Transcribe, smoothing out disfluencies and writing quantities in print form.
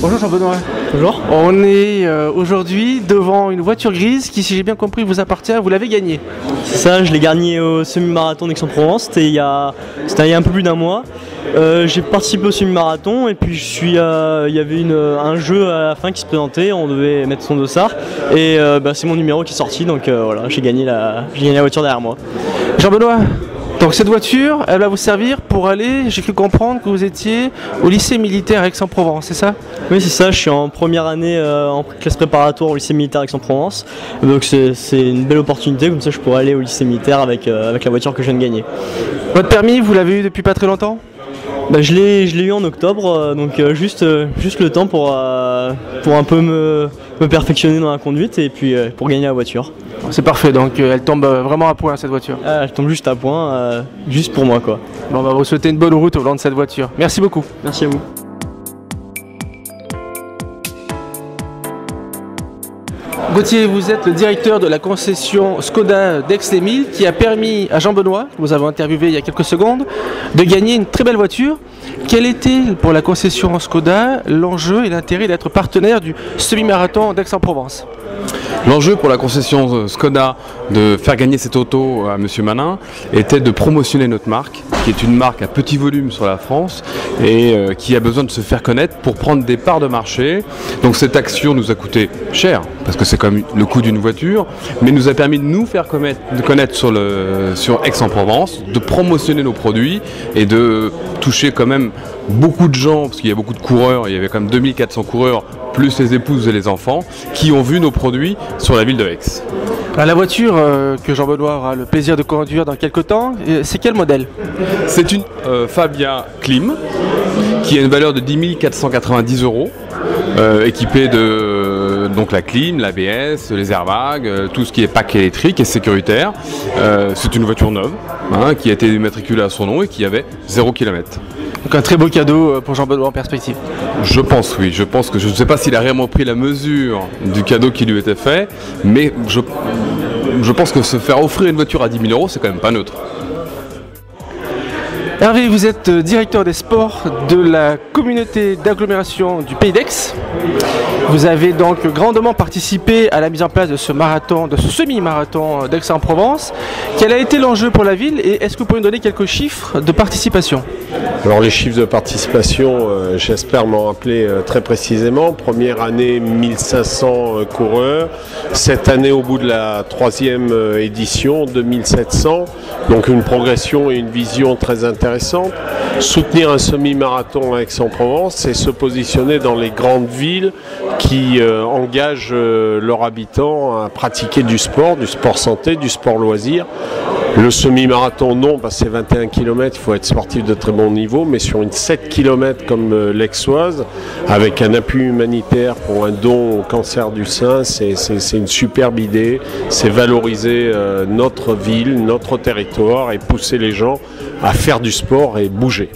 Bonjour Jean-Benoît. Bonjour. On est aujourd'hui devant une voiture grise qui, si j'ai bien compris, vous appartient. Vous l'avez gagnée. C'est ça, je l'ai gagné au semi-marathon d'Aix-en-Provence. C'était il y a un peu plus d'un mois. J'ai participé au semi-marathon et puis il y avait un jeu à la fin qui se présentait. On devait mettre son dossard et c'est mon numéro qui est sorti. Donc voilà, j'ai gagné la voiture derrière moi. Jean-Benoît, donc cette voiture, elle va vous servir pour aller, j'ai cru comprendre que vous étiez au lycée militaire à Aix-en-Provence, c'est ça? Oui, c'est ça, je suis en première année en classe préparatoire au lycée militaire Aix-en-Provence. Donc c'est une belle opportunité, comme ça je pourrais aller au lycée militaire avec la voiture que je viens de gagner. Votre permis, vous l'avez eu depuis pas très longtemps? Je l'ai eu en octobre, donc juste le temps pour un peu me perfectionner dans la conduite et puis pour gagner la voiture. C'est parfait, donc elle tombe vraiment à point cette voiture. Elle tombe juste à point, juste pour moi quoi. Bon, on va vous souhaiter une bonne route au volant de cette voiture. Merci beaucoup. Merci à vous. Gauthier, vous êtes le directeur de la concession Skoda d'Aix-les-Milles qui a permis à Jean-Benoît, que nous avons interviewé il y a quelques secondes, de gagner une très belle voiture. Quel était pour la concession Skoda l'enjeu et l'intérêt d'être partenaire du semi-marathon d'Aix-en-Provence? L'enjeu pour la concession Skoda de faire gagner cette auto à Monsieur Manin était de promotionner notre marque, qui est une marque à petit volume sur la France et qui a besoin de se faire connaître pour prendre des parts de marché. Donc cette action nous a coûté cher, parce que c'est comme le coût d'une voiture, mais nous a permis de nous faire connaître sur Aix-en-Provence, de promotionner nos produits et de toucher quand même beaucoup de gens, parce qu'il y a beaucoup de coureurs, il y avait quand même 2400 coureurs, plus les épouses et les enfants, qui ont vu nos produits sur la ville de Aix. La voiture que Jean-Benoît aura le plaisir de conduire dans quelques temps, c'est quel modèle? C'est une Fabia Clim, qui a une valeur de 10 490 €, équipée de donc la clim, l'ABS, les airbags, tout ce qui est pack électrique et sécuritaire. C'est une voiture neuve, qui a été immatriculée à son nom et qui avait 0 km. Donc un très beau cadeau pour Jean-Benoît en perspective. Je pense, oui. Je pense que je ne sais pas s'il a réellement pris la mesure du cadeau qui lui était fait, mais je pense que se faire offrir une voiture à 10 000 €, c'est quand même pas neutre. Hervé, vous êtes directeur des sports de la communauté d'agglomération du Pays d'Aix. Vous avez donc grandement participé à la mise en place de ce semi-marathon d'Aix-en-Provence. Quel a été l'enjeu pour la ville et est-ce que vous pouvez nous donner quelques chiffres de participation? Alors les chiffres de participation, j'espère m'en rappeler très précisément. Première année, 1500 coureurs. Cette année, au bout de la 3e édition, 2700. Donc une progression et une vision très intéressante. Soutenir un semi-marathon à Aix-en-Provence, c'est se positionner dans les grandes villes qui engagent leurs habitants à pratiquer du sport santé, du sport loisir. Le semi-marathon, non, parce que c'est 21 km, il faut être sportif de très bon niveau, mais sur une 7 km comme l'Aixoise, avec un appui humanitaire pour un don au cancer du sein, c'est une superbe idée. C'est valoriser notre ville, notre territoire et pousser les gens à faire du sport et bouger.